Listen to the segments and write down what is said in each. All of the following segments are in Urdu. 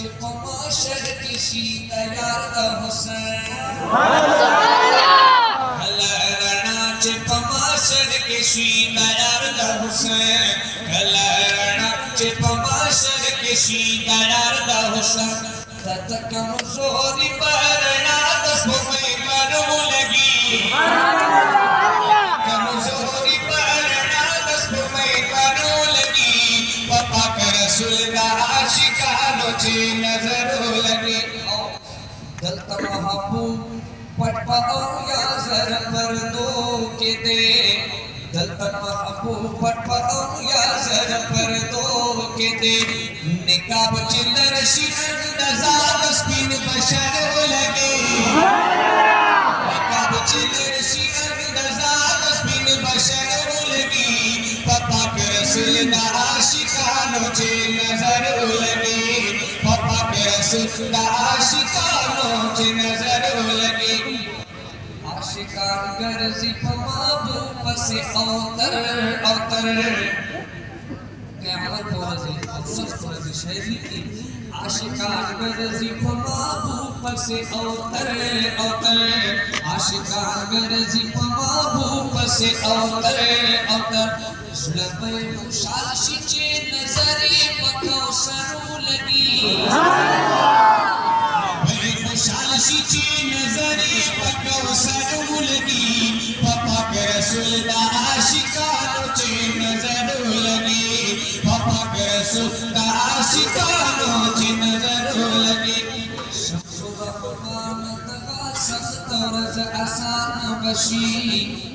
چپ معاشر کسی تیار دا حسین کلرنا چپ معاشر کسی تیار دا حسین کلرنا چپ معاشر کسی تیار دا حسین تتکم زوری برنا دس بھئی مرو لگی کمزوری برنا دس بھئی مرو لگی پاپا کا رسول دا عاشقانو چی نظرو لگی دلتا محبوب پٹ پاؤ یا زر پردو کے دے دلتا محبوب پٹ پاؤ یا زر پردو کے دے نکاب چلر شیئر نزاد سپین بشر لگے نکاب چلر شیئر نزاد سپین بشر لگی پاپا کے رسول دا عاشقانو چی نظر لگی پاپا کے رسول دا عاشقانو چی نظر لگی عاشقان گرزی پمابو پس اوتر اوتر قیامت ورزی افسس ورزی شہری کی عاشقان گرزی پمابو پس اوتر اوتر عاشقان گرزی پمابو پس اوتر اوتر زلبے خوشحال شچے نظری پکو سرو لگی خوشحال شچے نظری پکو سرو لگی پاپا کے رسول دا عاشقانو چے نظر لگی پاپا کے رسول دا عاشقانو چے نظر لگی شمس و رحمان دغا سخت ورز آسان بشی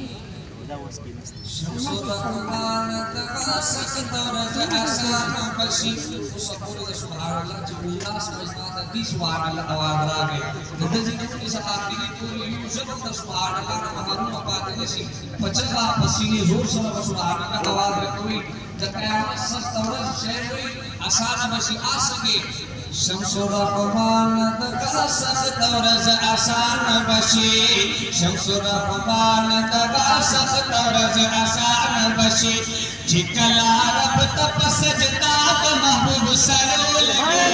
شمس و رحمان دغا سخت ورز آسان بشی سپور دے سبحان اللہ جو اللہ سمجھنا دی سبحان اللہ آواز راگے ندزی نتنی سقاقی کی پوری یوزر دا سبحان اللہ نا محروم پاتے نسی پچھا پسینے زور سبب سبحان اللہ آواز رکھوئی جب قیامت سخت ورز شہر ہوئی آسان بشی آسنگے شمس و رحمان دغا سخت ورز آسان بشی شمس و رحمان دغا سخت ورز آسان بشی جکلا رب تپ سجدہ دا محبوب سرو لگی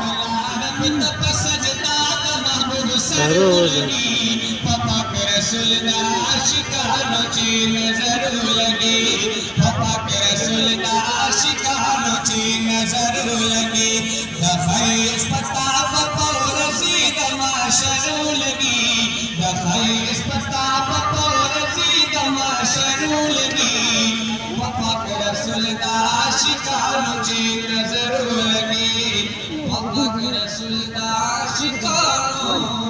جکلا رب تپ سجدہ دا محبوب سرو لگی پاپا کے رسول دا عاشقانو چی نظر لگی پاپا کے رسول دا عاشقانو چی نظر لگی دخائی اسپتا پاپا ورزی دا معاشر لگی دخائی اسپتا پاپا ورزی دا معاشر لگی پاپا کے رسول دا عاشقانو چی نظر لگی پاپا کے رسول دا عاشقانو